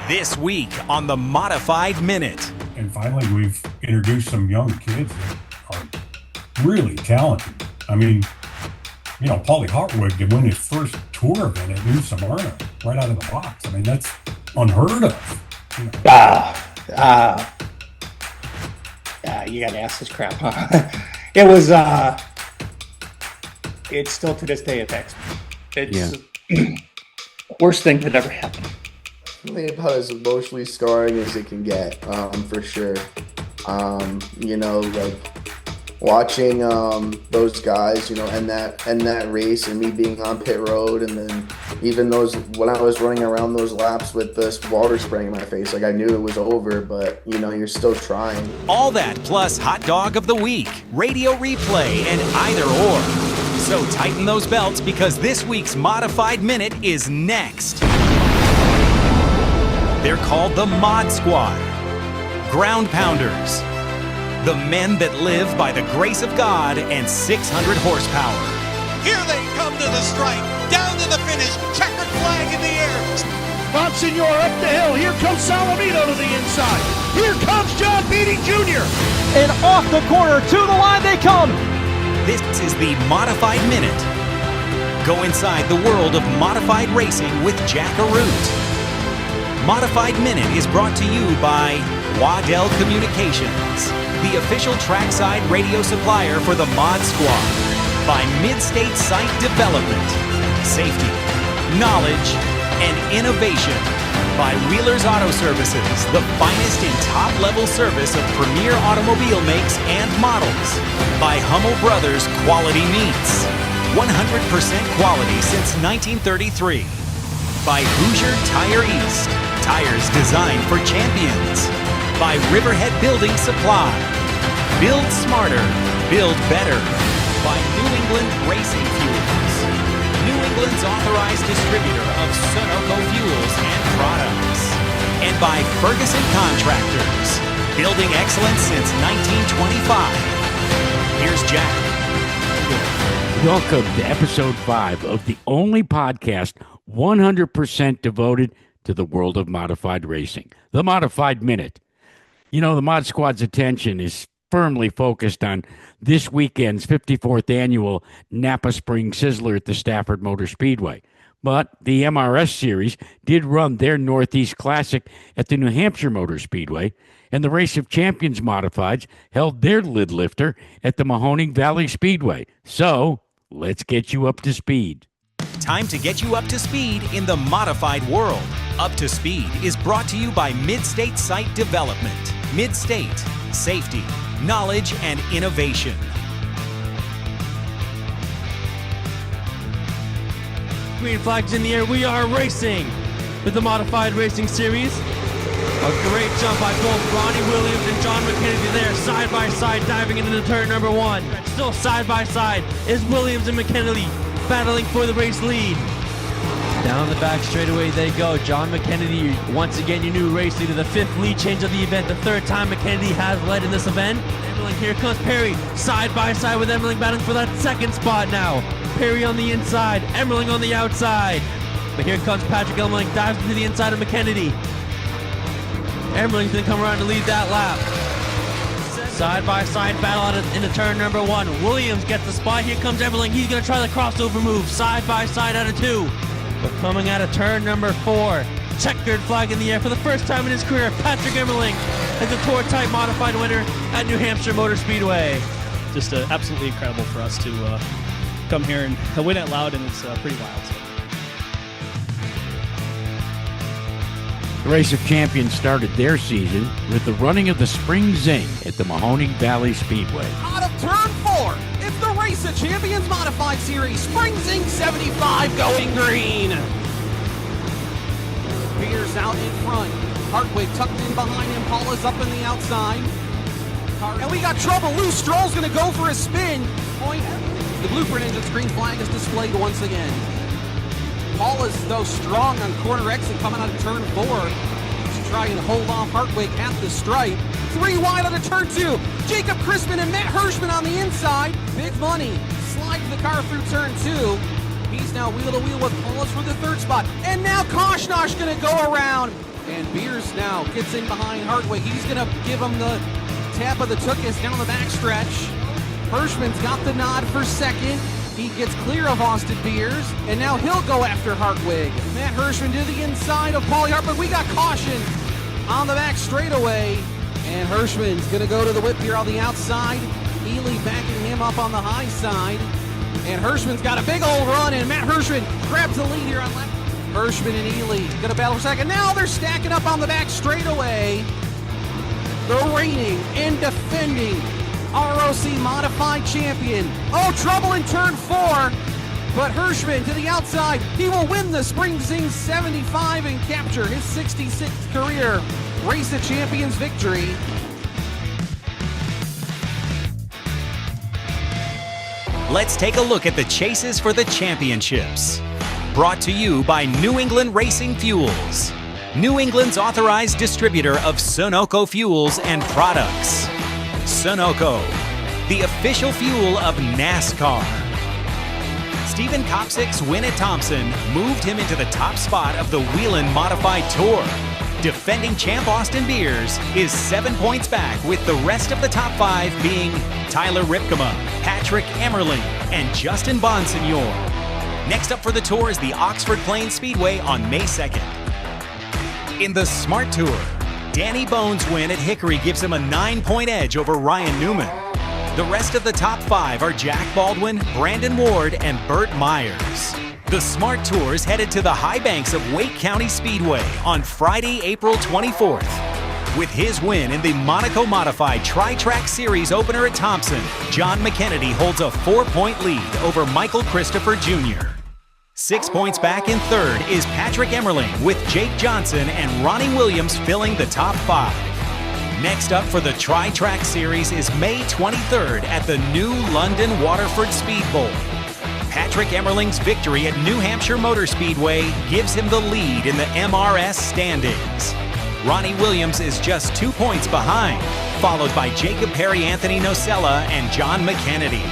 This week on the Modified Minute. And finally, we've introduced some young kids that are really talented. I mean, you know, Paulie Hartwig to win his first tour event at New Smyrna right out of the box. I mean, that's unheard of. You know. You gotta ask this crap, huh? It was, it's still to this day affects me. It's worst thing that ever happened. About as emotionally scarring as it can get, for sure. You know, like watching those guys, you know, and that race, and me being on pit road, and then even those when I was running around those laps with this water spraying in my face, like I knew it was over, but you know, you're still trying. All that plus hot dog of the week, radio replay, and either or. So tighten those belts because this week's Modified Minute is next. They're called the Mod Squad. Ground pounders. The men that live by the grace of God and 600 horsepower. Here they come to the stripe, down to the finish, checkered flag in the air. Bonsignor up the hill, here comes Salamito to the inside. Here comes John Beatty Jr. And off the corner, to the line they come. This is the Modified Minute. Go inside the world of modified racing with Jack Arute. Modified Minute is brought to you by Waddell Communications, the official trackside radio supplier for the Mod Squad, by Mid-State Site Development, Safety, Knowledge, and Innovation, by Wheeler's Auto Services, the finest in top-level service of premier automobile makes and models, by Hummel Brothers Quality Meats, 100% quality since 1933, by Hoosier Tire East, tires designed for champions, by Riverhead Building Supply, build smarter, build better, by New England Racing Fuels, New England's authorized distributor of Sunoco fuels and products, and by Ferguson Contractors, building excellence since 1925. Here's Jack. Welcome to episode 5 of the only podcast 100% devoted to the world of modified racing, the Modified Minute. You know, the Mod Squad's attention is firmly focused on this weekend's 54th annual Napa Spring Sizzler at the Stafford Motor Speedway. But the MRS Series did run their Northeast Classic at the New Hampshire Motor Speedway, and the Race of Champions Modifieds held their lid lifter at the Mahoning Valley Speedway. So, let's get you up to speed. Time to get you up to speed in the modified world. Up to Speed is brought to you by Mid-State Site Development, Mid-State, Safety, Knowledge, and Innovation. Green flags in the air, we are racing with the Modified Racing Series. A great jump by both Ronnie Williams and John McKennedy there, side by side, diving into turn number 1. Still side by side is Williams and McKennedy battling for the race lead. Down the back straightaway they go. John McKennedy, once again your new race leader, the 5th lead change of the event, the 3rd time McKennedy has led in this event. Emmerling, here comes Perry, side by side with Emmerling, battling for that 2nd spot now. Perry on the inside, Emmerling on the outside. But here comes Patrick Emmerling, dives into the inside of McKennedy. Emmerling's gonna come around to lead that lap. Side by side battle out into turn number 1. Williams gets the spot. Here comes Emmerling. He's gonna try the crossover move. Side by side out of 2. But coming out of turn number 4, checkered flag in the air for the first time in his career. Patrick Emmerling is the Tour Type Modified winner at New Hampshire Motor Speedway. Just absolutely incredible for us to come here and win it loud, and it's pretty wild. The Race of Champions started their season with the running of the Spring Zing at the Mahoning Valley Speedway. Out of turn 4, it's the Race of Champions Modified Series. Spring Zing 75 going green. Pierce out in front. Hartwig tucked in behind him. Paula's up in the outside. And we got trouble. Lou Stroll's going to go for a spin. Point. The blueprint engine's green flag is displayed once again. Paula's, though, strong on corner exit coming out of turn 4. To try and hold off Hartwig at the stripe. 3 wide out of turn 2. Jacob Crispin and Matt Hirschman on the inside. Big Money slides the car through turn 2. He's now wheel to wheel with Paul battles for the third spot. And now Koshnosh going to go around. And Beers now gets in behind Hartwig. He's going to give him the tap of the Tookus down the backstretch. Hirschman's got the nod for second. He gets clear of Austin Beers, and now he'll go after Hartwig. Matt Hirschman to the inside of Paulie Hartwig. We got caution on the back straightaway, and Hirschman's going to go to the whip here on the outside. Ely backing him up on the high side, and Hirschman's got a big old run, and Matt Hirschman grabs the lead here on left. Hirschman and Ely going to battle for second. Now they're stacking up on the back straightaway. The reigning and defending ROC Modified Champion. Oh, trouble in turn 4, but Hirschman to the outside. He will win the Spring Zing 75 and capture his 66th career Race of Champions victory. Let's take a look at the chases for the championships. Brought to you by New England Racing Fuels, New England's authorized distributor of Sunoco fuels and products. Sunoco, the official fuel of NASCAR. Stephen Kopsick's win at Thompson moved him into the top spot of the Whelen Modified Tour. Defending champ Austin Beers is 7 points back, with the rest of the top 5 being Tyler Ripkema, Patrick Emmerling, and Justin Bonsignor. Next up for the tour is the Oxford Plains Speedway on May 2nd. In the Smart Tour, Danny Bones' win at Hickory gives him a 9-point edge over Ryan Newman. The rest of the top 5 are Jack Baldwin, Brandon Ward, and Burt Myers. The Smart Tour is headed to the high banks of Wake County Speedway on Friday, April 24th. With his win in the Monaco Modified Tri-Track Series opener at Thompson, John McKennedy holds a 4-point lead over Michael Christopher Jr. 6 points back in third is Patrick Emmerling, with Jake Johnson and Ronnie Williams filling the top 5. Next up for the Tri-Track Series is May 23rd at the new London Waterford Speed Bowl. Patrick Emmerling's victory at New Hampshire Motor Speedway gives him the lead in the MRS standings. Ronnie Williams is just 2 points behind, followed by Jacob Perry, Anthony Nocella, and John McKennedy.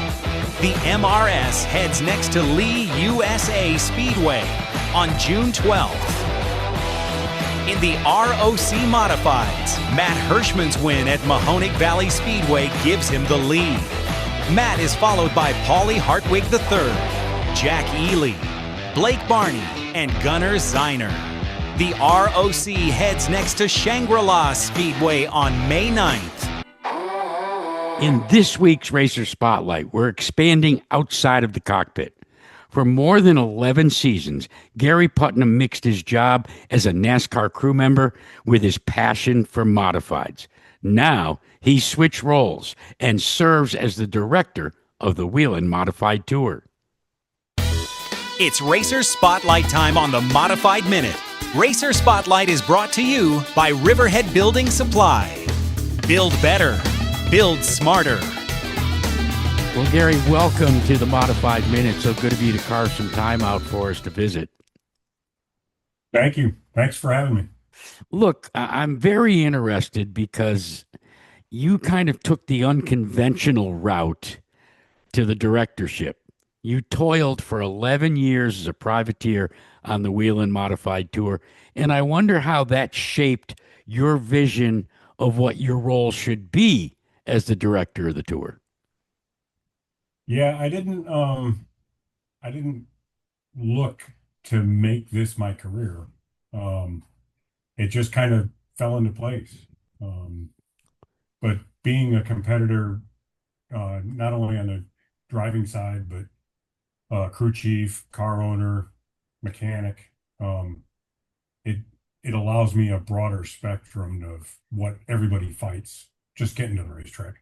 The MRS heads next to Lee USA Speedway on June 12th. In the ROC Modifieds, Matt Hirschman's win at Mahoning Valley Speedway gives him the lead. Matt is followed by Paulie Hartwig III, Jack Ely, Blake Barney, and Gunnar Zeiner. The ROC heads next to Shangri-La Speedway on May 9th. In this week's Racer Spotlight, we're expanding outside of the cockpit. For more than 11 seasons, Gary Putnam mixed his job as a NASCAR crew member with his passion for modifieds. Now, he switched roles and serves as the director of the Whelen Modified Tour. It's Racer Spotlight time on the Modified Minute. Racer Spotlight is brought to you by Riverhead Building Supply. Build better. Build smarter. Well, Gary, welcome to the Modified Minute. So good of you to carve some time out for us to visit. Thank you. Thanks for having me. Look, I'm very interested because you kind of took the unconventional route to the directorship. You toiled for 11 years as a privateer on the Whelen Modified Tour, and I wonder how that shaped your vision of what your role should be as the director of the tour. Yeah, I didn't look to make this my career. It just kind of fell into place. But being a competitor, not only on the driving side, but crew chief, car owner, mechanic, it allows me a broader spectrum of what everybody fights just getting to the racetrack.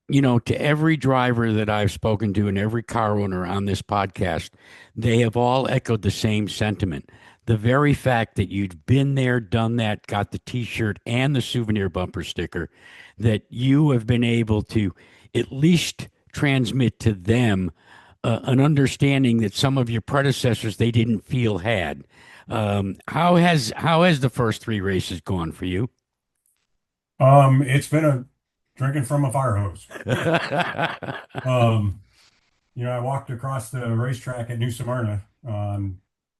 You know, to every driver that I've spoken to and every car owner on this podcast, they have all echoed the same sentiment. The very fact that you've been there, done that, got the T-shirt and the souvenir bumper sticker, that you have been able to at least transmit to them an understanding that some of your predecessors they didn't feel had. How has the first 3 races gone for you? It's been a drinking from a fire hose. I walked across the racetrack at New Smyrna on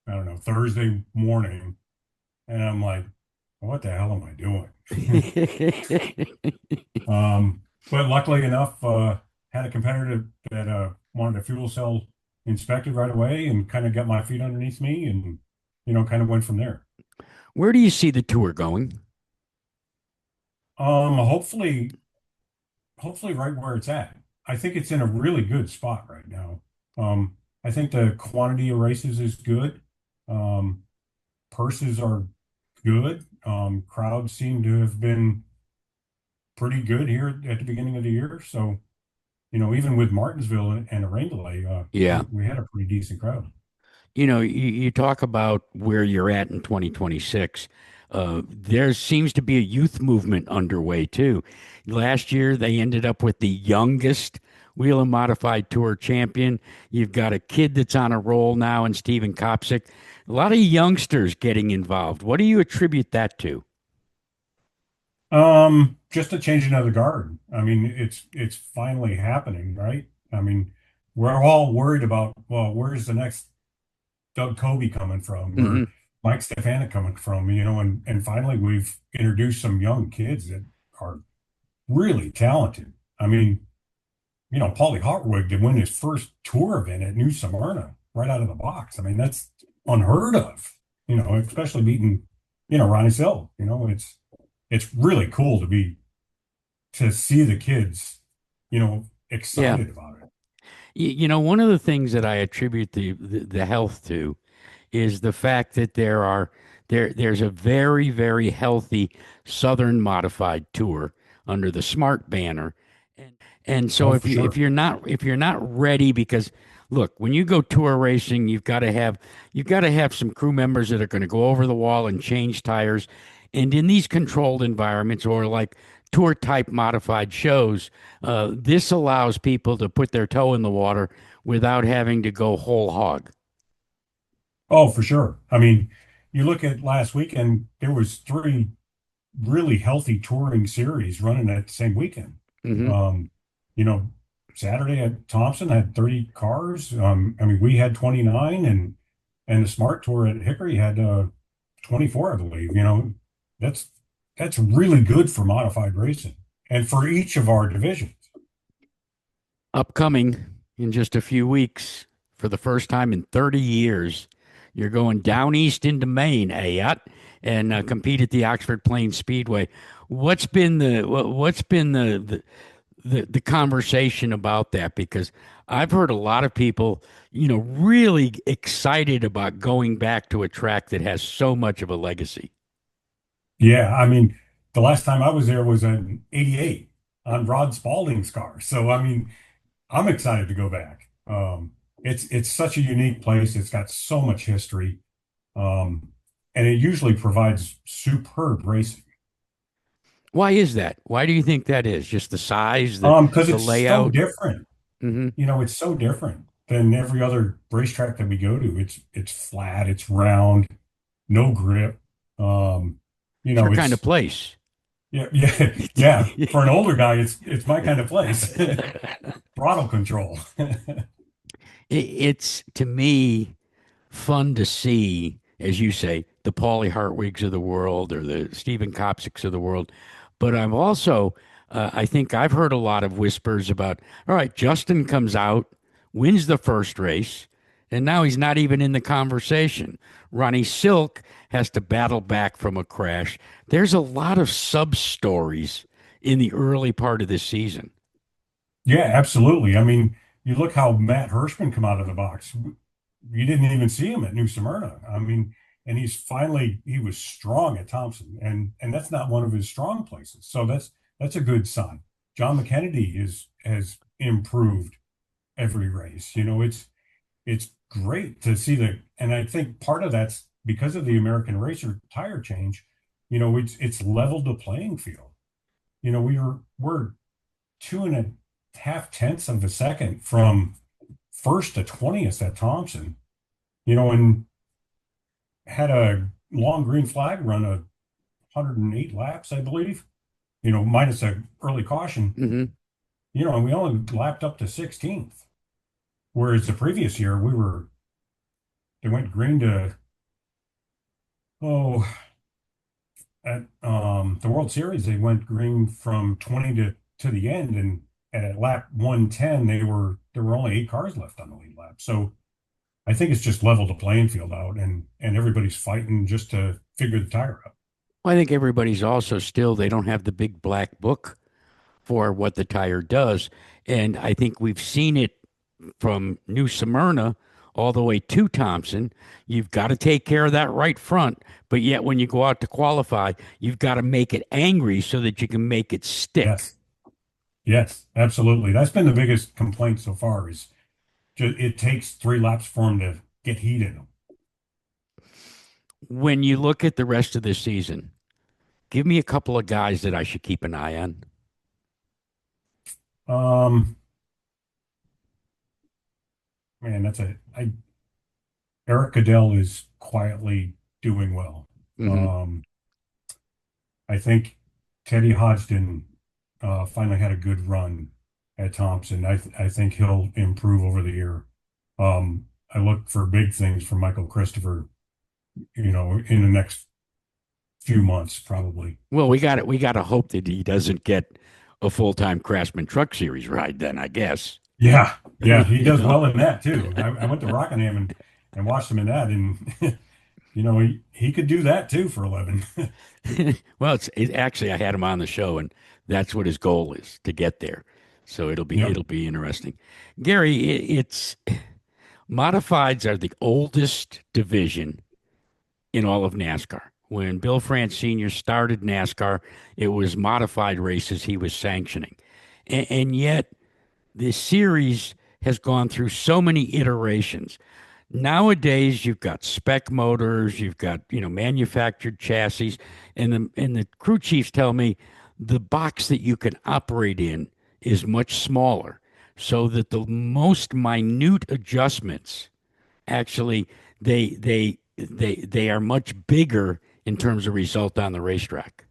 I don't know, Thursday morning, and I'm like, what the hell am I doing? But luckily enough, had a competitor that wanted a fuel cell inspected right away, and kind of got my feet underneath me, and kind of went from there. Where do you see the tour going? Hopefully right where it's at. I think it's in a really good spot right now. I think the quantity of races is good. Um, Purses are good. Crowds seem to have been pretty good here at the beginning of the year. So, even with Martinsville and a rain delay, Yeah. we had a pretty decent crowd. You talk about where you're at in 2026. There seems to be a youth movement underway too. Last year, they ended up with the youngest Whelen Modified Tour champion. You've got a kid that's on a roll now in Stephen Kopsick. A lot of youngsters getting involved. What do you attribute that to? Just a changing of the guard. I mean, it's finally happening, right? I mean, we're all worried about, well, where's the next Doug Kobe coming from, Hmm. or Mike Stefanik coming from, and finally we've introduced some young kids that are really talented. I mean, Paulie Hartwig did win his first tour event at New Smyrna right out of the box. I mean, that's unheard of, especially beating, Ronnie Sill. It's really cool to see the kids, excited about it. One of the things that I attribute the health to is the fact that there's a very, very healthy Southern Modified Tour under the Smart banner. And so Oh, if for you sure. if you're not ready, because look, when you go tour racing, you've got to have some crew members that are going to go over the wall and change tires. And in these controlled environments, or like tour type modified shows, this allows people to put their toe in the water without having to go whole hog. Oh, for sure. I mean, you look at last weekend, there was three really healthy touring series running at the same weekend. Hmm. Um, you know, Saturday at Thompson had 30 cars. I mean, we had 29, and the Smart Tour at Hickory had 24, I believe. That's that's really good for modified racing and for each of our divisions. Upcoming in just a few weeks, for the first time in 30 years, you're going down east into Maine, Ayat, and compete at the Oxford Plains Speedway. What's been the conversation about that? Because I've heard a lot of people, really excited about going back to a track that has so much of a legacy. Yeah, I mean, the last time I was there was in '88 on Rod Spalding's car. So I mean, I'm excited to go back. It's such a unique place. It's got so much history, and it usually provides superb racing. Why is that? Why do you think that is? Just the size, Because the it's so layout? different. Hmm. It's so different than every other racetrack that we go to. It's flat, it's round, no grip. Um, It's your kind of it's place. yeah, yeah, yeah. For an older guy, it's my kind of place. Throttle control. It's to me fun to see, as you say, the Paulie Hartwigs of the world or the Stephen Kopsicks of the world. But I'm also, I think I've heard a lot of whispers about, all right, Justin comes out, wins the first race, and now he's not even in the conversation. Ronnie Silk has to battle back from a crash. There's a lot of sub stories in the early part of this season. Yeah, absolutely. I mean, you look how Matt Hirschman come out of the box. You didn't even see him at New Smyrna. I mean, and he was strong at Thompson, and that's not one of his strong places. So that's a good sign. John McKennedy has improved every race. It's great to see that, and I think part of that's because of the American Racer tire change. It's leveled the playing field. We're 2.5 tenths of a second from first to 20th at Thompson, and had a long green flag run 108 laps, I believe, minus a early caution, Hmm. and we only lapped up to 16th. Whereas the previous year we were went green to at the World Series, they went green from 20 to the end, and at lap 110 there were only 8 cars left on the lead lap. So I think it's just leveled the playing field out, and everybody's fighting just to figure the tire out. Well, I think everybody's also still, they don't have the big black book for what the tire does. And I think we've seen it from New Smyrna all the way to Thompson. You've got to take care of that right front, but yet when you go out to qualify, you've got to make it angry so that you can make it stick. Yes, absolutely. That's been the biggest complaint so far, is just, it takes 3 laps for them to get heat in them. When you look at the rest of this season, give me a couple of guys that I should keep an eye on. Man, Eric Cadell is quietly doing well. Mhm. I think Teddy Hodgson finally had a good run at Thompson. I think he'll improve over the year. I look for big things from Michael Christopher, in the next few months, probably. Well, we got to hope that he doesn't get a full-time Craftsman Truck Series ride then, I guess. Yeah, he does well in that too. I went to Rockingham and watched him in that, and he could do that too for 11. Well, actually, I had him on the show, and that's what his goal is, to get there. So it'll be interesting. Gary, it's modifieds are the oldest division in all of NASCAR. When Bill France Sr. started NASCAR, it was modified races he was sanctioning, and yet the series has gone through so many iterations. Nowadays, you've got spec motors, you've got manufactured chassis, and the crew chiefs tell me the box that you can operate in is much smaller, so that the most minute adjustments actually they are much bigger in terms of result on the racetrack.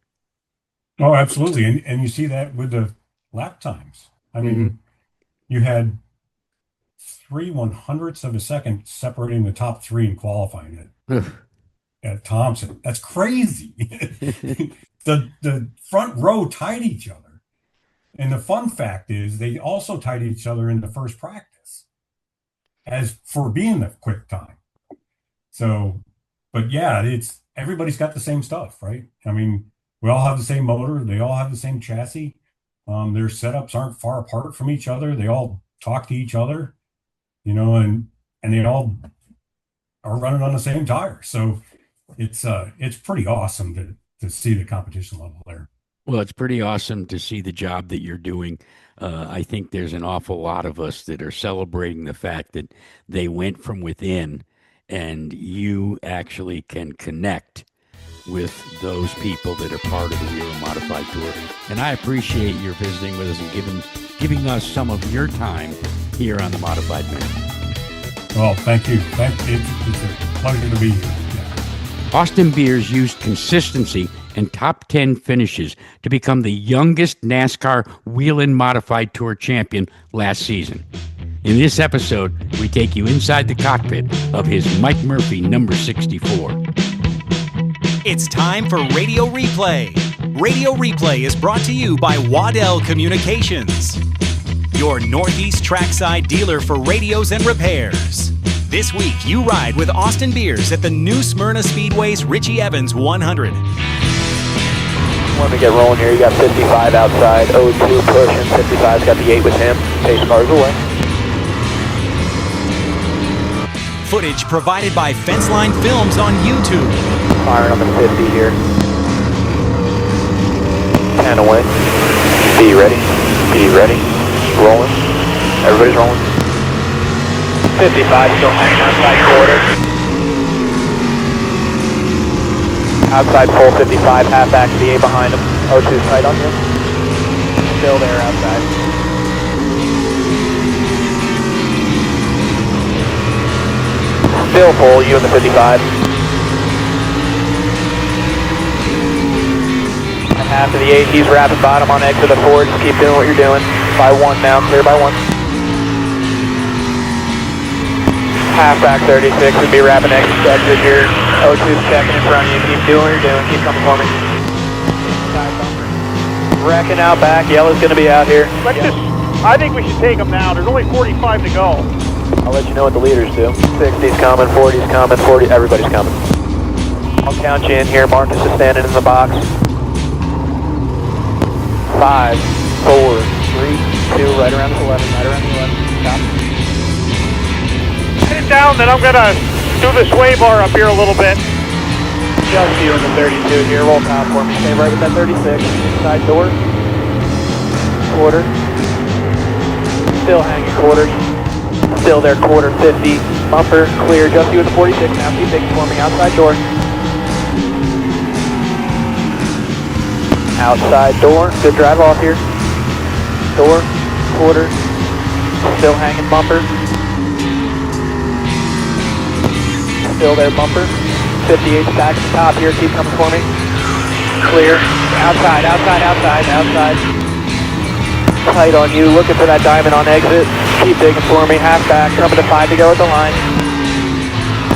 Oh, absolutely, and you see that with the lap times. I mean, you had 3/100ths of a second separating the top 3 in qualifying at Thompson. That's crazy. The front row tied each other. And the fun fact is they also tied each other in the first practice as for being the quick time. So, but yeah, everybody's got the same stuff, right? I mean, we all have the same motor. They all have the same chassis. Their setups aren't far apart from each other. They all talk to each other, and they all are running on the same tire. So it's pretty awesome to see the competition level there. Well, it's pretty awesome to see the job that you're doing. I think there's an awful lot of us that are celebrating the fact that they went from within, and you actually can connect with those people that are part of the Whelen Modified Tour. And I appreciate your visiting with us and giving us some of your time here on the Modified Minute. Well, thank you. It's a pleasure to be here. Yeah. Austin Beers used consistency and top 10 finishes to become the youngest NASCAR Whelen Modified Tour champion last season. In this episode, we take you inside the cockpit of his Mike Murphy number 64. It's time for Radio Replay. Radio Replay is brought to you by Waddell Communications, your Northeast trackside dealer for radios and repairs. This week, you ride with Austin Beers at the New Smyrna Speedway's Richie Evans 100. Let me get rolling here. You got 55 outside, 02 pushing, 55's got the 8 with him. Pace cars away. Footage provided by Fenceline Films on YouTube. Firing on the 50 here. 10 away. B ready. B ready. Rolling. Everybody's rolling. 55 still hanging outside quarter. Outside full 55, half back to the 8 behind him. 02's tight on you. Still there outside. Still full, you in the 55. Half of the 8, he's wrapping bottom on exit of 4. Just keep doing what you're doing. By 1 now, clear by 1. Halfback 36 would be wrapping exit here. O2 checking in front of you. Keep doing what you're doing. Keep coming for me. Side bumper. Wrecking out back. Yellow's going to be out here. I think we should take them now. There's only 45 to go. I'll let you know what the leaders do. 60's coming, 40's coming, 40, everybody's coming. I'll count you in here. Marcus is standing in the box. 5, 4, 3, 2, right around the 11, right around the 11. Stop. Sit down, then I'm going to do the sway bar up here a little bit. Just you in the 32 here. Roll top for me. Stay right with that 36. Side door. Quarter. Still hanging quarters. Still there, quarter 50. Bumper, clear. Just you with the 46. Now keep digging for me. Outside door. Outside door. Good drive off here. Door. Quarter. Still hanging bumper. Still there, bumper. 58 back to the top here. Keep coming for me. Clear. Outside, outside, outside, outside. Tight on you. Looking for that diamond on exit. Keep digging for me. Half back. Coming to 5 to go at the line.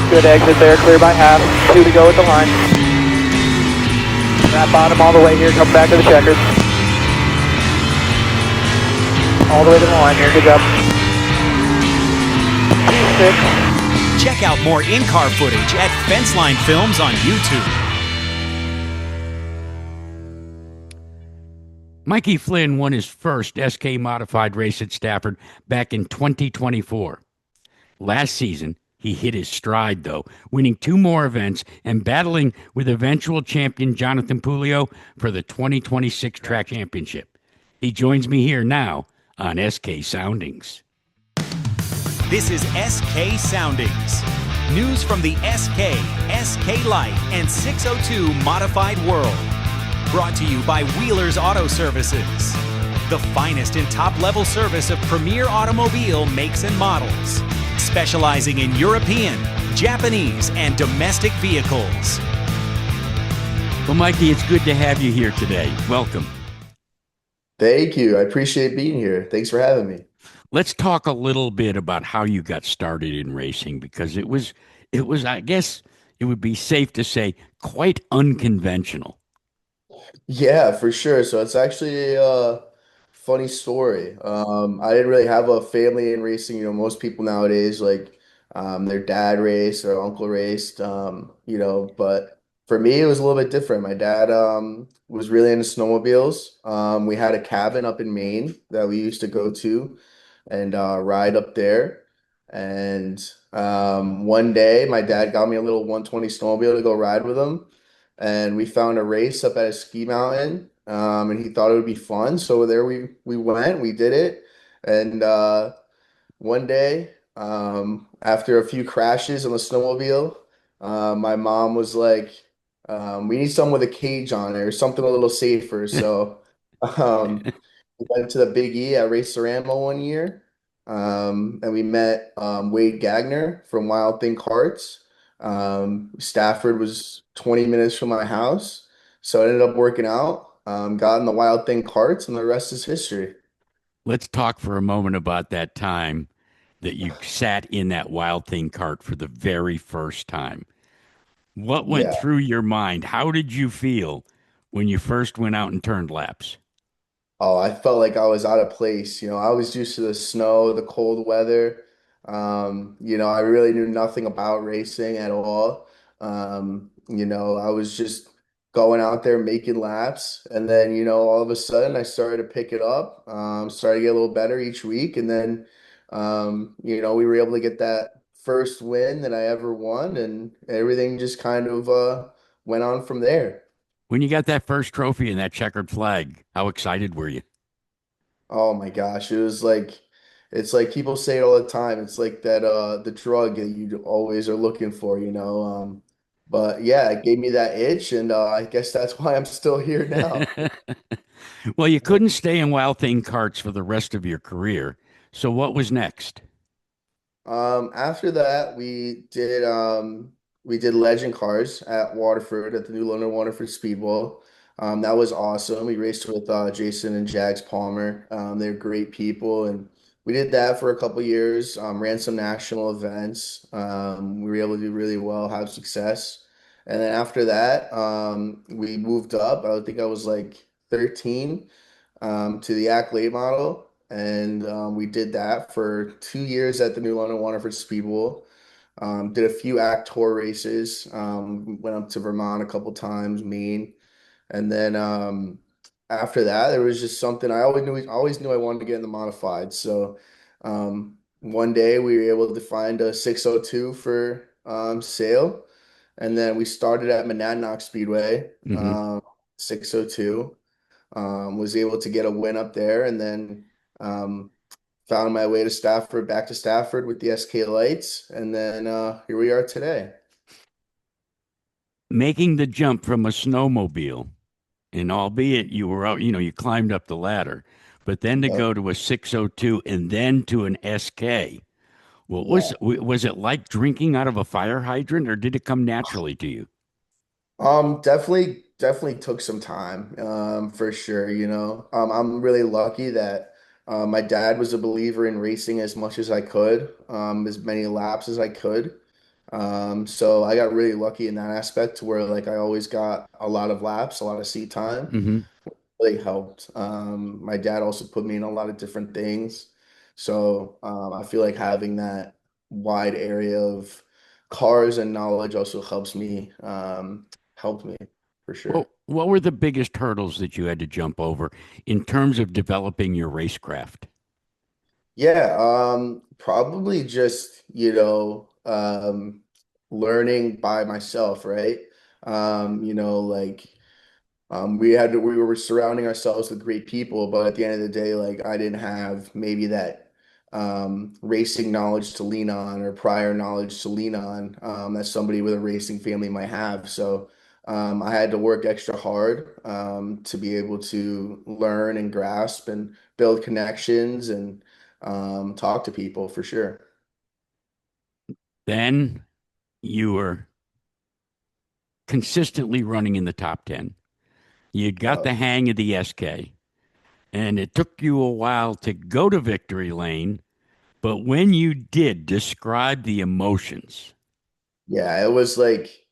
Good exit there. Clear by half. 2 to go at the line. That bottom all the way here. Coming back to the checkers. All the way to the line here. Good job. 2-6. Check out more in-car footage at Fenceline Films on YouTube. Mikey Flynn won his first SK modified race at Stafford back in 2024. Last season, he hit his stride, though, winning 2 more events and battling with eventual champion Jonathan Pulio for the 2026 track championship. He joins me here now on SK Soundings. This is SK Soundings. News from the SK, SK Light, and 602 Modified World. Brought to you by Wheeler's Auto Services. The finest in top-level service of premier automobile makes and models. Specializing in European, Japanese, and domestic vehicles. Well, Mikey, it's good to have you here today. Welcome. Thank you. I appreciate being here. Thanks for having me. Let's talk a little bit about how you got started in racing, because it was, I guess it would be safe to say, quite unconventional. Yeah, for sure. So it's actually a funny story. I didn't really have a family in racing. You know, most people nowadays, like, their dad raced, their uncle raced, but for me, it was a little bit different. My dad, was really into snowmobiles. We had a cabin up in Maine that we used to go to and ride up there. And one day, my dad got me a little 120 snowmobile to go ride with him. And we found a race up at a ski mountain, and he thought it would be fun. So there we went, we did it. And one day, after a few crashes on the snowmobile, my mom was like, we need someone with a cage on it or something a little safer. So we went to the Big E at Race Ceramo one year, and we met Wade Gagner from Wild Thing Karts. Stafford was 20 minutes from my house, so it ended up working out. Got in the Wild Thing Karts, and the rest is history. Let's talk for a moment about that time that you sat in that Wild Thing cart for the very first time. What went through your mind? How did you feel when you first went out and turned laps? Oh, I felt like I was out of place. You know, I was used to the snow, the cold weather. I really knew nothing about racing at all. I was just going out there making laps. And then, all of a sudden I started to pick it up, started to get a little better each week. And then, we were able to get that first win that I ever won, and everything just kind of went on from there. When you got that first trophy and that checkered flag, how excited were you? Oh my gosh, it's like people say it all the time. It's like that the drug that you always are looking for. But yeah, it gave me that itch, and I guess that's why I'm still here now. Well, you couldn't stay in Wild Thing Karts for the rest of your career. So what was next? After that, we did legend cars at Waterford at the new London Waterford Speedwell. That was awesome. We raced with Jason and Jags Palmer. They're great people, and we did that for a couple years, ran some national events. We were able to do really well, have success. And then after that, we moved up. I think I was like 13, to the Act late model. And we did that for 2 years at the New London Waterford Speedway. Did a few Act Tour races. Went up to Vermont a couple times, Maine. And then after that, there was just something I always knew I wanted to get in the modified. So one day we were able to find a 602 for sale, and then we started at Monadnock Speedway, 602. Was able to get a win up there, and then found my way to Stafford, back to Stafford with the SK lights, and then here we are today. Making the jump from a snowmobile, and albeit you were out, you climbed up the ladder, but then to go to a 602 and then to an SK. Well, was it like drinking out of a fire hydrant, or did it come naturally to you? Definitely took some time, for sure. I'm really lucky that my dad was a believer in racing as much as I could, as many laps as I could. So I got really lucky in that aspect to where like I always got a lot of laps, a lot of seat time. Really helped. My dad also put me in a lot of different things. So I feel like having that wide area of cars and knowledge also helped me for Well, sure. what were the biggest hurdles that you had to jump over in terms of developing your racecraft? Yeah, probably just, learning by myself, right? Like we were surrounding ourselves with great people, but at the end of the day, like I didn't have maybe that racing knowledge to lean on or prior knowledge to lean on that somebody with a racing family might have. So I had to work extra hard to be able to learn and grasp and build connections and talk to people for sure. Then you were consistently running in the top 10. You got Uh, the hang of the SK, and it took you a while to go to victory lane. But when you did, describe the emotions. Yeah, it was like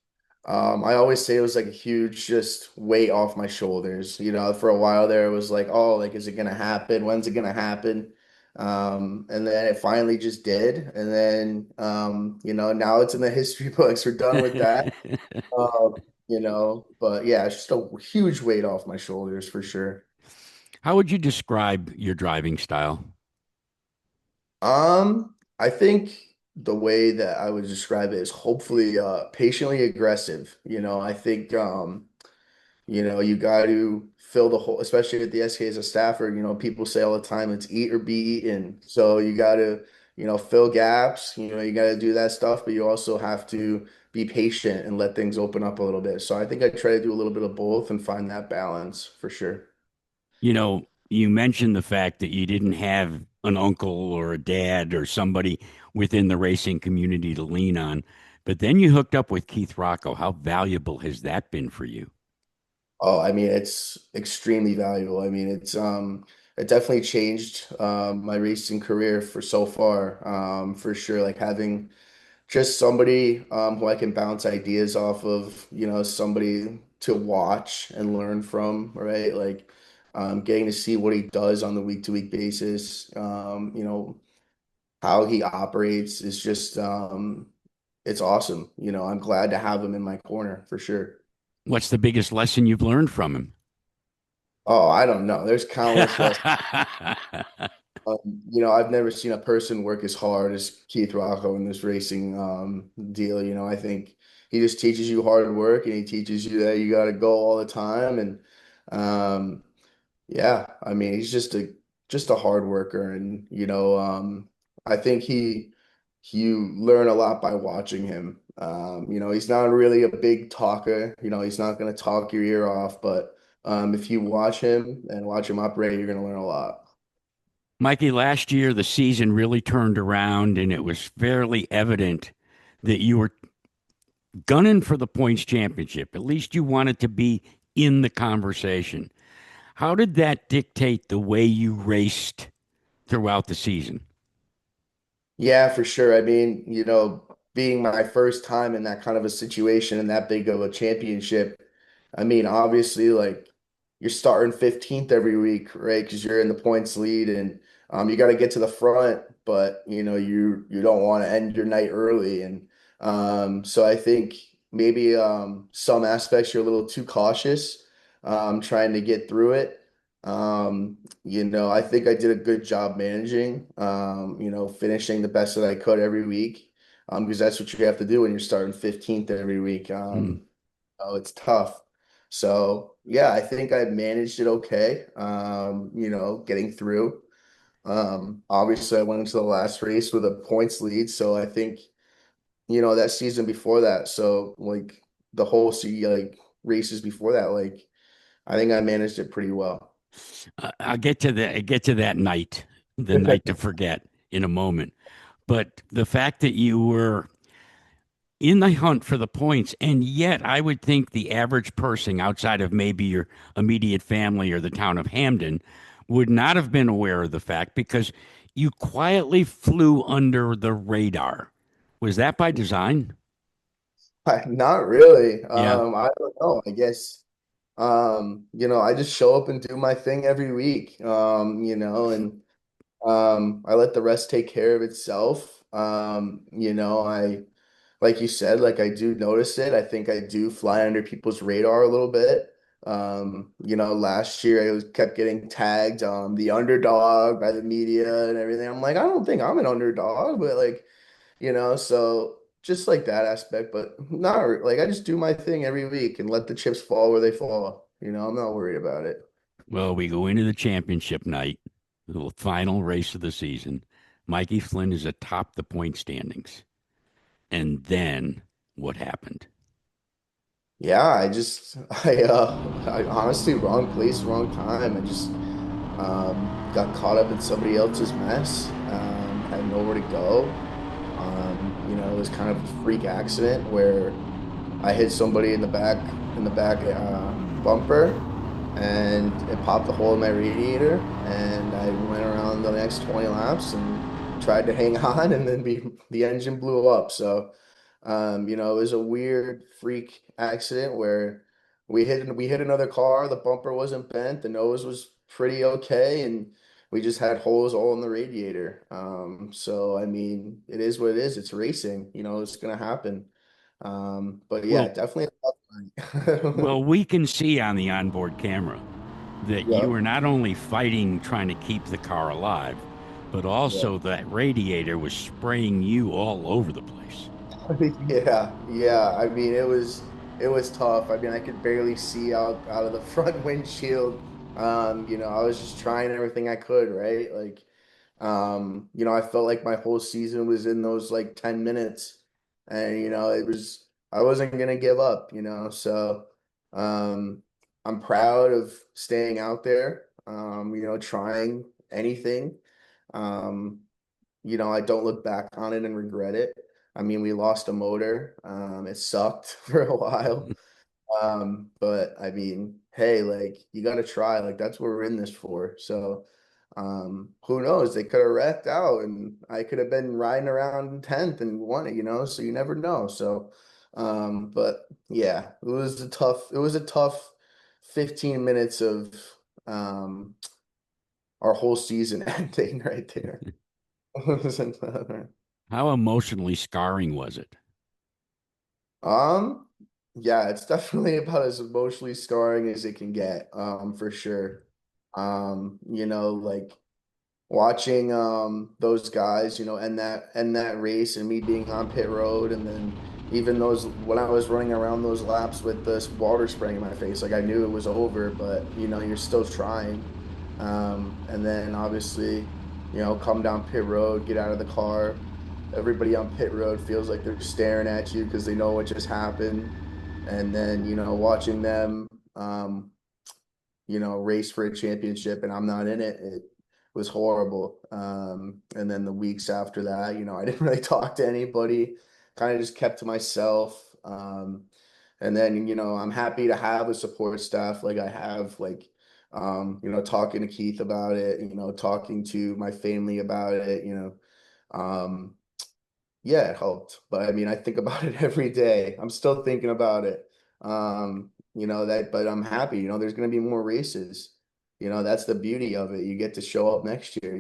I always say it was like a huge just weight off my shoulders. For a while there it was like, oh, like is it gonna happen? When's it gonna happen? And then it finally just did. And then now it's in the history books. We're done with that. But yeah, it's just a huge weight off my shoulders for sure. How would you describe your driving style? I think the way that I would describe it is hopefully patiently aggressive. I think you got to fill the hole, especially at the SK as a staffer. People say all the time it's eat or be eaten. So you got to, fill gaps. You got to do that stuff, but you also have to be patient and let things open up a little bit. So I think I try to do a little bit of both and find that balance for sure. You mentioned the fact that you didn't have an uncle or a dad or somebody within the racing community to lean on, but then you hooked up with Keith Rocco. How valuable has that been for you? Oh, I mean, it's extremely valuable. I mean, it definitely changed my racing career for so far, for sure. Like having just somebody who I can bounce ideas off of, somebody to watch and learn from, right? Like getting to see what he does on the week-to-week basis, how he operates is just it's awesome. I'm glad to have him in my corner for sure. What's the biggest lesson you've learned from him? Oh, I don't know. There's countless lessons. I've never seen a person work as hard as Keith Rocco in this racing deal. I think he just teaches you hard work and he teaches you that you got to go all the time. And yeah, I mean, he's just a hard worker, and I think you learn a lot by watching him. He's not really a big talker. He's not going to talk your ear off, but if you watch him and watch him operate, you're going to learn a lot. Mikey, last year the season really turned around and it was fairly evident that you were gunning for the points championship. At least you wanted to be in the conversation. How did that dictate the way you raced throughout the season. Yeah, for sure. I mean, being my first time in that kind of a situation and that big of a championship, I mean, obviously, like you're starting 15th every week, right? Because you're in the points lead and you got to get to the front, but you don't want to end your night early. And so I think maybe some aspects you're a little too cautious trying to get through it. I think I did a good job managing, finishing the best that I could every week, because that's what you have to do when you're starting 15th every week. It's tough. So yeah, I think I managed it okay. Getting through. Obviously I went into the last race with a points lead, so I think, that season before that, so like the whole races before that, like I think I managed it pretty well. I'll get to that night, the night to forget, in a moment. But the fact that you were in the hunt for the points, and yet I would think the average person outside of maybe your immediate family or the town of Hamden would not have been aware of the fact, because you quietly flew under the radar. Was that by design? Not really. Yeah. I don't know. I guess I just show up and do my thing every week. And I let the rest take care of itself. I like you said, like I do notice it. I think I do fly under people's radar a little bit. Last year I kept getting tagged the underdog by the media and everything. I'm like, I don't think I'm an underdog, but like, so just like that aspect, but not like I just do my thing every week and let the chips fall where they fall. I'm not worried about it. Well, we go into the championship night, the final race of the season. Mikey Flynn is atop the point standings. And then what happened? Yeah, I honestly wrong place, wrong time. I just got caught up in somebody else's mess. Had nowhere to go. It was kind of a freak accident where I hit somebody in the back bumper, and it popped a hole in my radiator. And I went around the next 20 laps and tried to hang on, and then the engine blew up. So. It was a weird freak accident where we hit another car. The bumper wasn't bent. The nose was pretty okay, and we just had holes all in the radiator. So I mean, it is what it is. It's racing. It's gonna happen. But yeah, Well, definitely a tough night. well, we can see on the onboard camera that you Yep. were not only fighting trying to keep the car alive, but also Yep. that radiator was spraying you all over the place. Yeah, yeah. I mean, it was tough. I mean, I could barely see out of the front windshield. I was just trying everything I could, right? Like, I felt like my whole season was in those like 10 minutes. And I wasn't gonna give up, so um I'm proud of staying out there, trying anything. Um, I don't look back on it and regret it. I mean, we lost a motor. It sucked for a while. But I mean, hey, like you gotta try. Like that's what we're in this for. So, who knows? They could have wrecked out and I could have been riding around 10th and won it, so you never know. So, but yeah, it was a tough 15 minutes of um our whole season ending right there. How emotionally scarring was it? Um, yeah, it's definitely about as emotionally scarring as it can get, for sure. Like watching those guys, and that race and me being on pit road, and then even those when I was running around those laps with this water spraying in my face, like I knew it was over, but you're still trying. And then obviously, come down pit road, get out of the car. Everybody on pit road feels like they're staring at you because they know what just happened. And then, watching them, race for a championship and I'm not in it, it was horrible. And then the weeks after that, I didn't really talk to anybody, kind of just kept to myself. And then, I'm happy to have a support staff like I have, like talking to Keith about it, talking to my family about it, yeah, it helped. But I mean, I think about it every day. I'm still thinking about it. But I'm happy, there's going to be more races. That's the beauty of it. You get to show up next year,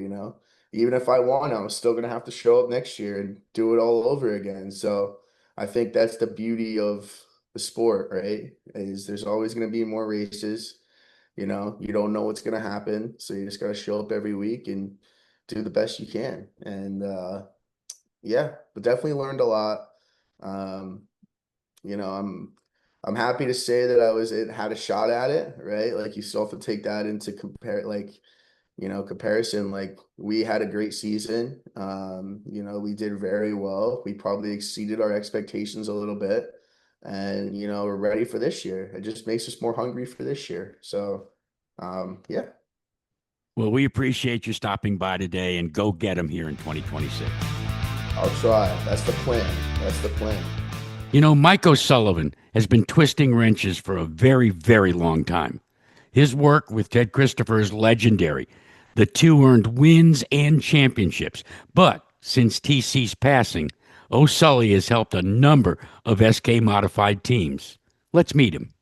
even if I want, I'm still going to have to show up next year and do it all over again. So I think that's the beauty of the sport, right? Is there's always going to be more races. You don't know what's going to happen. So you just got to show up every week and do the best you can. And, yeah, but definitely learned a lot. Um, I'm happy to say that had a shot at it, right? Like you still have to take that into comparison. Like we had a great season. We did very well. We probably exceeded our expectations a little bit. And we're ready for this year. It just makes us more hungry for this year. So yeah. Well, we appreciate you stopping by today, and go get them here in 2026. I'll try. That's the plan. Mike O'Sullivan has been twisting wrenches for a very, very long time. His work with Ted Christopher is legendary. The two earned wins and championships. But since TC's passing, O'Sully has helped a number of SK modified teams. Let's meet him.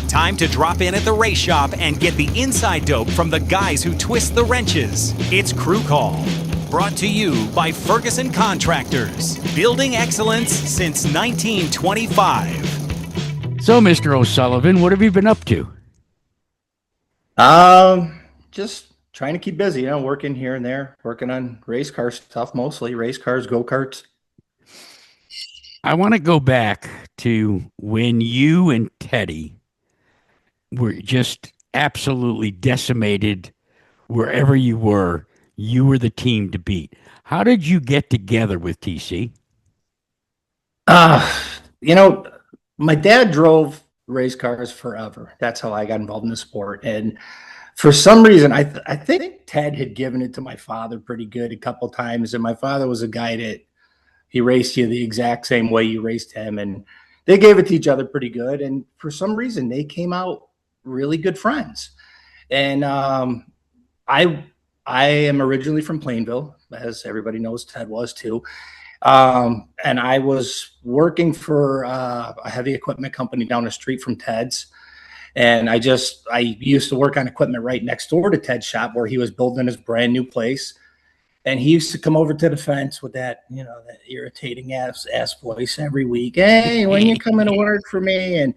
Time to drop in at the race shop and get the inside dope from the guys who twist the wrenches. It's Crew Call. Brought to you by Ferguson Contractors, building excellence since 1925. So, Mr. O'Sullivan, what have you been up to? Just trying to keep busy, working here and there, working on race car stuff, mostly race cars, go-karts. I want to go back to when you and Teddy were just absolutely decimated wherever you were. You were the team to beat. How did you get together with TC? My dad drove race cars forever. That's how I got involved in the sport. And for some reason, I think Ted had given it to my father pretty good a couple times. And my father was a guy that he raced you the exact same way you raced him. And they gave it to each other pretty good. And for some reason, they came out really good friends. And I am originally from Plainville, as everybody knows Ted was too. And I was working for a heavy equipment company down the street from Ted's. And I used to work on equipment right next door to Ted's shop where he was building his brand new place. And he used to come over to the fence with that, that irritating ass voice every week. Hey, when you coming to work for me? And,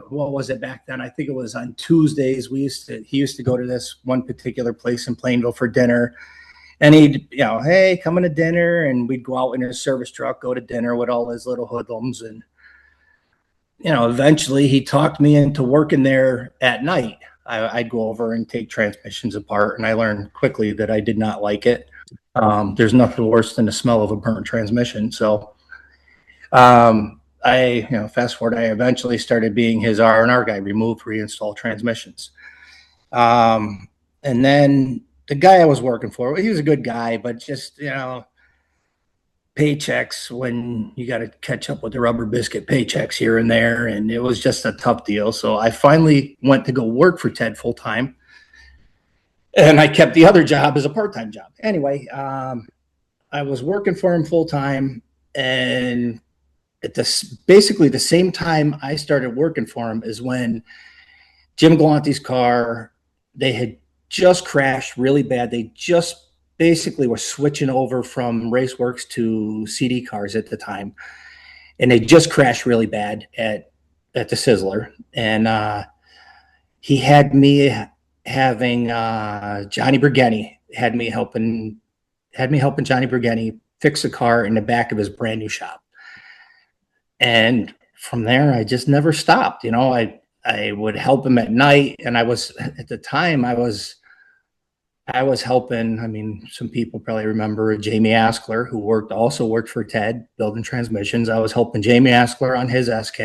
what was it back then? I think it was on Tuesdays. He used to go to this one particular place in Plainville for dinner, and he'd, hey, coming to dinner. And we'd go out in his service truck, go to dinner with all his little hoodlums. And, eventually he talked me into working there at night. I'd go over and take transmissions apart, and I learned quickly that I did not like it. There's nothing worse than the smell of a burnt transmission. So, fast forward, I eventually started being his R&R guy, reinstall transmissions. And then the guy I was working for, he was a good guy, but just, paychecks, when you got to catch up with the rubber biscuit paychecks here and there. And it was just a tough deal. So I finally went to go work for Ted full time. And I kept the other job as a part-time job. Anyway, I was working for him full time, and at basically the same time I started working for him is when Jim Galante's car, they had just crashed really bad. They just basically were switching over from Raceworks to CD cars at the time. And they just crashed really bad at the Sizzler. And he had me having Johnny Bergeni, had me helping Johnny Bergeni fix a car in the back of his brand new shop. And from there, I just never stopped. I would help him at night. And at the time, I was helping, some people probably remember Jamie Askler, who also worked for Ted building transmissions. I was helping Jamie Askler on his SK.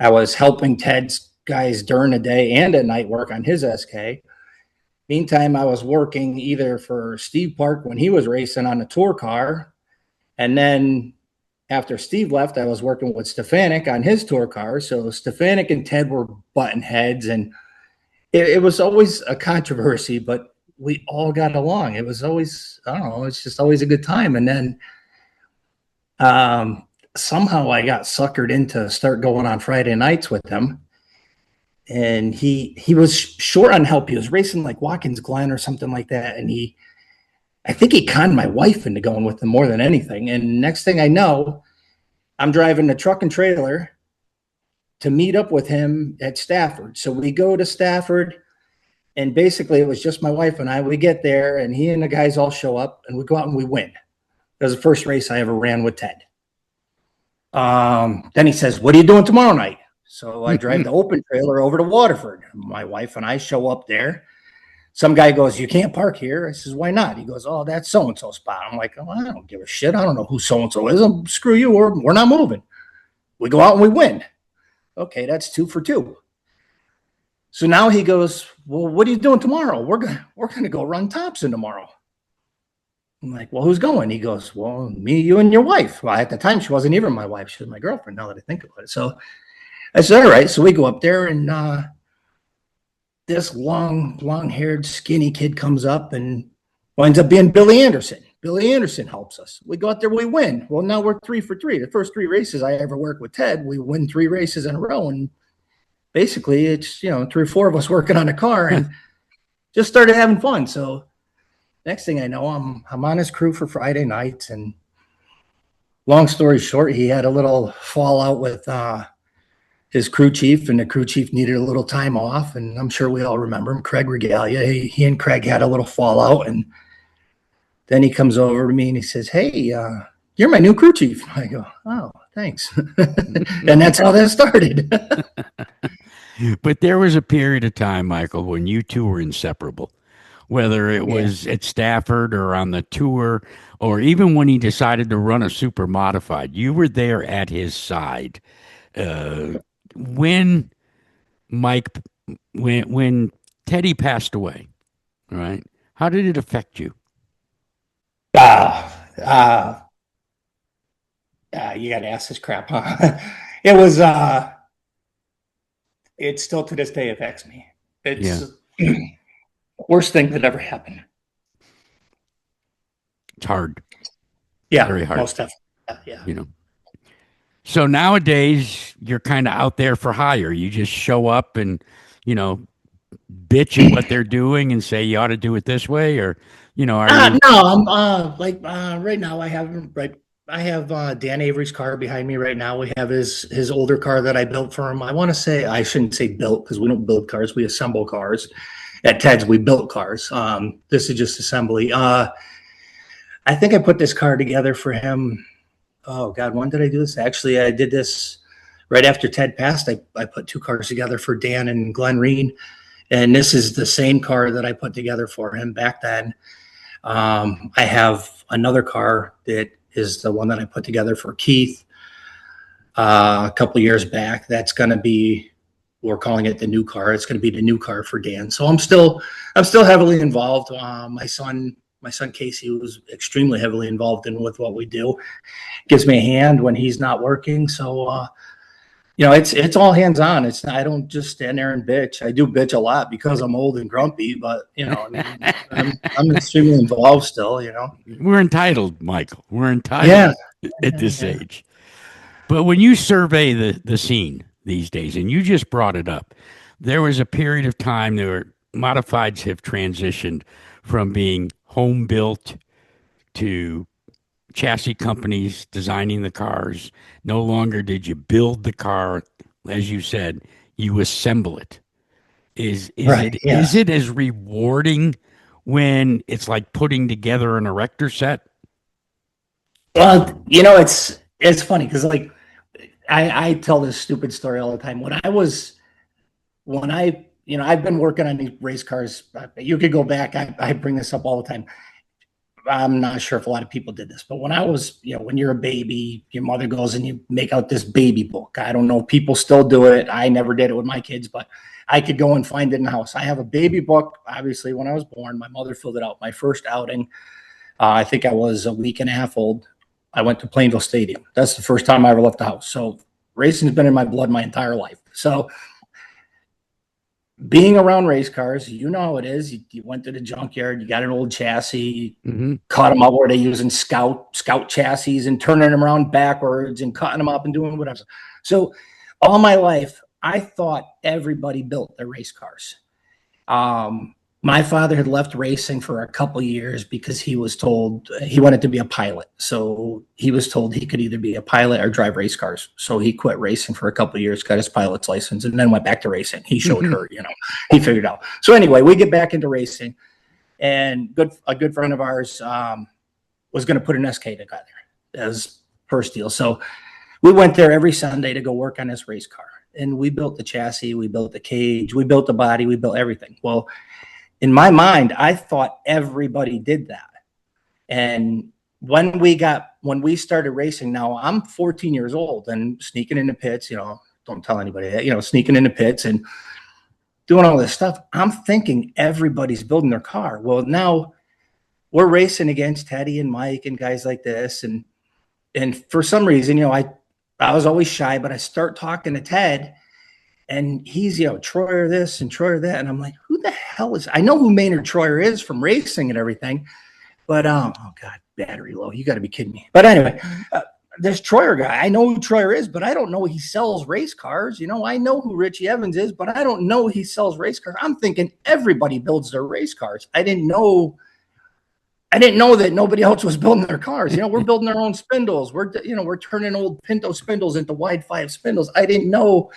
I was helping Ted's guys during the day and at night work on his SK. Meantime, I was working either for Steve Park when he was racing on a tour car. And then after Steve left, I was working with Stefanik on his tour car. So Stefanik and Ted were button heads, and it was always a controversy, but we all got along. It was always, I don't know, it's just always a good time. And then somehow I got suckered into start going on Friday nights with him. And he was short on help. He was racing like Watkins Glen or something like that. And I think he conned my wife into going with him more than anything. And next thing I know, I'm driving the truck and trailer to meet up with him at Stafford. So we go to Stafford, and basically it was just my wife and I. We get there, and he and the guys all show up, and we go out and we win. It was the first race I ever ran with Ted. Then he says, "What are you doing tomorrow night?" So I drive the open trailer over to Waterford. My wife and I show up there. Some guy goes, "You can't park here." I says, "Why not?" He goes, "Oh, that's so-and-so spot." I'm like, "Oh, I don't give a shit. I don't know who so-and-so is. Screw you. We're not moving." We go out and we win. Okay, that's 2 for 2. So now he goes, "Well, what are you doing tomorrow?" We're gonna go run Thompson tomorrow. I'm like, "Well, who's going?" He goes, "Well, me, you, and your wife." Well, at the time, she wasn't even my wife. She was my girlfriend, now that I think about it. So I said, "All right." So we go up there, and this long-haired, skinny kid comes up and winds up being Billy Anderson. Billy Anderson helps us. We go out there, we win. Well, now we're 3 for 3. The first 3 races I ever worked with Ted, we win 3 races in a row. And basically it's, 3 or 4 of us working on a car and just started having fun. So next thing I know, I'm on his crew for Friday nights. And long story short, he had a little fallout with his crew chief, and the crew chief needed a little time off. And I'm sure we all remember him, Craig Regalia. He and Craig had a little fallout, and then he comes over to me and he says, "Hey, you're my new crew chief." I go, "Oh, thanks." And that's how that started. But there was a period of time, Michael, when you two were inseparable, whether it was at Stafford or on the tour, or even when he decided to run a super modified, you were there at his side. When Teddy passed away, right? How did it affect you? You got to ask this crap, huh? It was, it still to this day affects me. It's worst thing that ever happened. It's hard. Yeah. Very hard. Most definitely. Yeah. So nowadays you're kind of out there for hire. You just show up and, bitch at what they're doing and say you ought to do it this way, or, No, I'm right now I have Dan Avery's car behind me right now. We have his older car that I built for him. I shouldn't say built, because we don't build cars, we assemble cars. At Ted's, we built cars. This is just assembly. I think I put this car together for him. Oh God, when did I do this? Actually, I did this right after Ted passed. I put 2 cars together for Dan and Glenn Reen. And this is the same car that I put together for him back then. I have another car that is the one that I put together for Keith a couple of years back. That's going to be, we're calling it the new car. It's going to be the new car for Dan. So I'm still heavily involved. My son Casey was extremely heavily involved with what we do. Gives me a hand when he's not working. So it's all hands on. I don't just stand there and bitch. I do bitch a lot because I'm old and grumpy, but I'm extremely involved still, We're entitled, Michael. We're entitled at this age. But when you survey the scene these days, and you just brought it up, there was a period of time where modifieds have transitioned from being home built to chassis companies designing the cars. No longer did you build the car, as you said, you assemble it. Is it as rewarding when it's like putting together an erector set? Well, it's funny because I tell this stupid story all the time. I've been working on these race cars. You could go back. I bring this up all the time. I'm not sure if a lot of people did this, but when I was, when you're a baby, your mother goes and you make out this baby book. I don't know if people still do it. I never did it with my kids, but I could go and find it in the house. I have a baby book. Obviously, when I was born, my mother filled it out. My first outing, I think I was a week and a half old. I went to Plainville Stadium. That's the first time I ever left the house. So racing's been in my blood my entire life. So being around race cars, you know how it is. You went to the junkyard, you got an old chassis, caught them up where they're using scout chassis and turning them around backwards and cutting them up and doing whatever. So all my life, I thought everybody built their race cars. My father had left racing for a couple years because he was told he wanted to be a pilot. So he was told he could either be a pilot or drive race cars. So he quit racing for a couple years, got his pilot's license, and then went back to racing. He showed her, he figured out. So anyway, we get back into racing, and a good friend of ours was going to put an SK together as first deal. So we went there every Sunday to go work on this race car. And we built the chassis, we built the cage, we built the body, we built everything. Well, in my mind, I thought everybody did that. And when we started racing, now I'm 14 years old and sneaking in the pits, don't tell anybody that, sneaking in the pits and doing all this stuff. I'm thinking everybody's building their car. Well, now we're racing against Teddy and Mike and guys like this. And for some reason, I was always shy, but I start talking to Ted. And he's, Troyer this and Troyer that. And I'm like, who the hell I know who Maynard Troyer is from racing and everything. But, oh, God, battery low. You got to be kidding me. But anyway, this Troyer guy, I know who Troyer is, but I don't know he sells race cars. I know who Richie Evans is, but I don't know he sells race cars. I'm thinking everybody builds their race cars. I didn't know that nobody else was building their cars. We're building our own spindles. We're turning old Pinto spindles into wide 5 spindles. I didn't know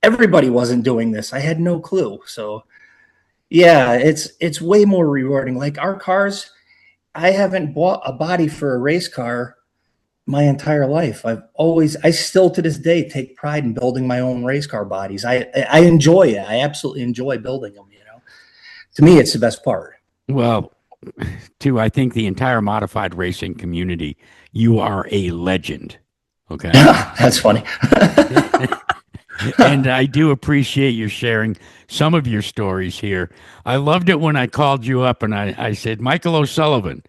everybody wasn't doing this. I had no clue. So yeah, it's way more rewarding. Like our cars, I haven't bought a body for a race car my entire life. I still to this day take pride in building my own race car bodies. I enjoy it. I absolutely enjoy building them. To me, it's the best part. Well, too, I think the entire modified racing community, you are a legend. Okay. That's funny. And I do appreciate you sharing some of your stories here. I loved it when I called you up and I said, Michael O'Sullivan.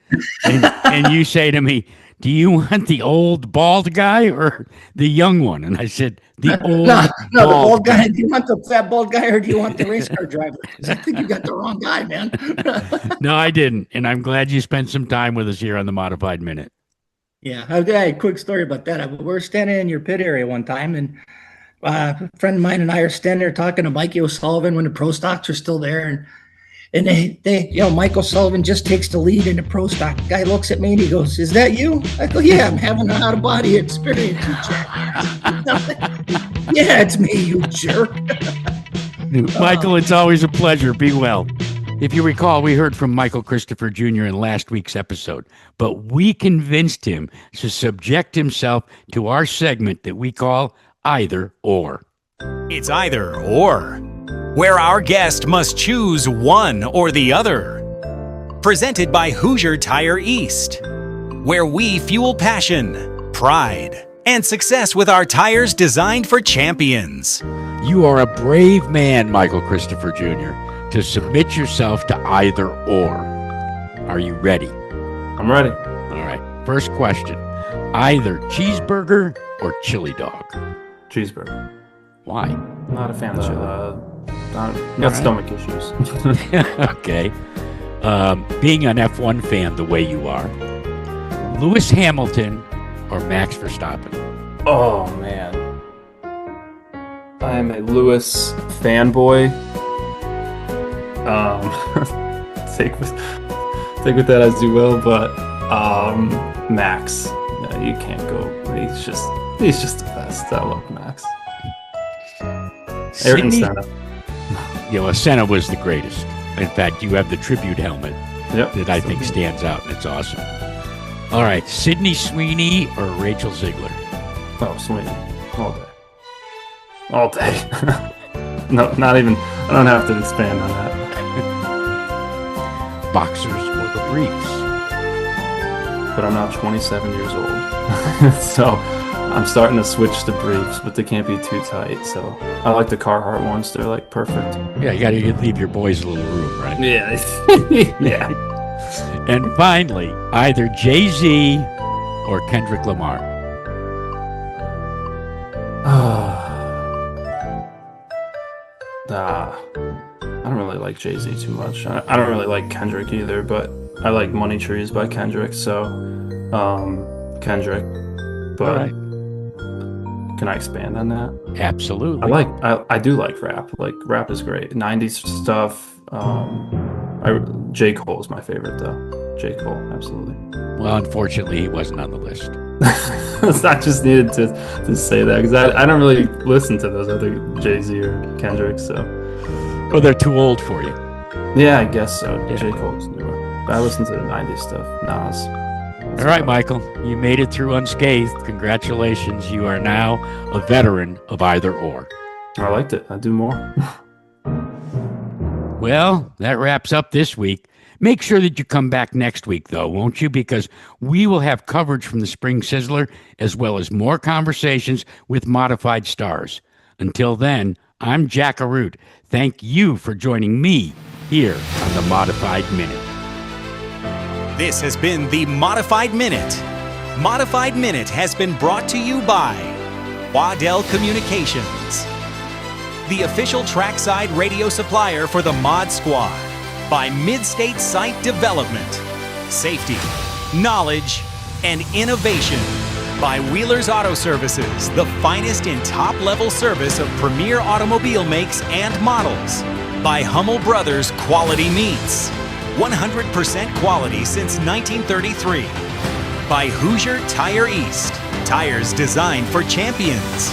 And you say to me, do you want the old bald guy or the young one? And I said, the old the bald guy. Do you want the fat bald guy or do you want the race car driver? I think you got the wrong guy, man. No, I didn't. And I'm glad you spent some time with us here on the Modified Minute. Yeah. I had a quick story about that. We're standing in your pit area one time and a friend of mine and I are standing there talking to Mikey O'Sullivan when the pro stocks are still there. And they Mike O'Sullivan just takes the lead in the pro stock. The guy looks at me and he goes, is that you? I go, yeah, I'm having an out of body experience. Yeah, it's me, you jerk. Michael, it's always a pleasure. Be well. If you recall, we heard from Michael Christopher Jr. in last week's episode, but we convinced him to subject himself to our segment that we call Either Or. It's either or, where our guest must choose one or the other. Presented by Hoosier Tire East, where we fuel passion, pride, and success with our tires designed for champions. You are a brave man, Michael Christopher Jr., to submit yourself to either or. Are you ready? I'm ready. All right. First question. Either cheeseburger or chili dog? Cheeseburger. Why? Not a fan of chili. Got stomach issues. Okay. Being an F1 fan the way you are, Lewis Hamilton or Max Verstappen? Oh, man. I am a Lewis fanboy. Take with that as you will, but Max. No, you can't go. He's just the best. I love Max. Ayrton Senna. Senna was the greatest. In fact, you have the tribute helmet that I think stands out, and it's awesome. All right, Sydney Sweeney or Rachel Ziegler? Oh, Sweeney. All day. No, not even. I don't have to expand on that. Boxers or the briefs? But I'm now 27 years old. So I'm starting to switch to briefs, but they can't be too tight. So I like the Carhartt ones. They're like perfect. Yeah, you got to leave your boys a little room, right? Yeah. Yeah. And finally, either Jay-Z or Kendrick Lamar? I don't really like Jay-Z too much. I don't really like Kendrick either, but I like Money Trees by Kendrick, so Kendrick. But All right. Can I expand on that? Absolutely. I do like rap. Like, rap is great. 90s stuff. J. Cole is my favorite, though. J. Cole, absolutely. Well, unfortunately, he wasn't on the list. I just needed to say that because I don't really listen to those other Jay-Z or Kendrick, so. Well, they're too old for you. Yeah, I guess so. Yeah. J. Cole's newer. I listen to the 90s stuff. Nas. All right, Michael, you made it through unscathed. Congratulations. You are now a veteran of either or. I liked it. I'd do more. Well, that wraps up this week. Make sure that you come back next week, though, won't you? Because we will have coverage from the Spring Sizzler, as well as more conversations with modified stars. Until then, I'm Jack Arute. Thank you for joining me here on the Modified Minute. This has been the Modified Minute. Modified Minute has been brought to you by Waddell Communications, the official trackside radio supplier for the Mod Squad, by Midstate Site Development, safety, knowledge, and innovation, by Wheeler's Auto Services, the finest in top-level service of premier automobile makes and models, by Hummel Brothers Quality Meats, 100% quality since 1933, by Hoosier Tire East, tires designed for champions,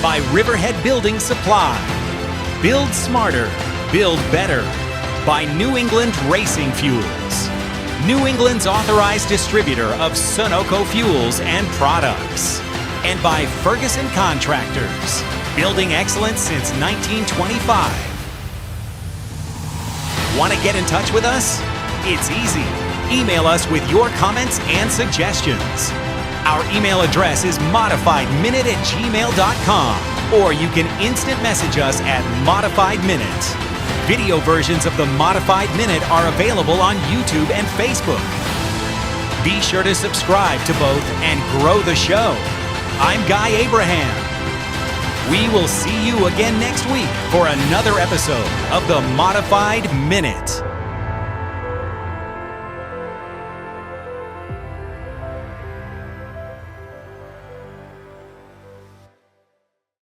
by Riverhead Building Supply, build smarter, build better, by New England Racing Fuels, New England's authorized distributor of Sunoco fuels and products, and by Ferguson Contractors, building excellence since 1925. Want to get in touch with us? It's easy. Email us with your comments and suggestions. Our email address is modifiedminute@gmail.com, or you can instant message us at Modified Minute. Video versions of the Modified Minute are available on YouTube and Facebook. Be sure to subscribe to both and grow the show. I'm Guy Abraham. We will see you again next week for another episode of the Modified Minute.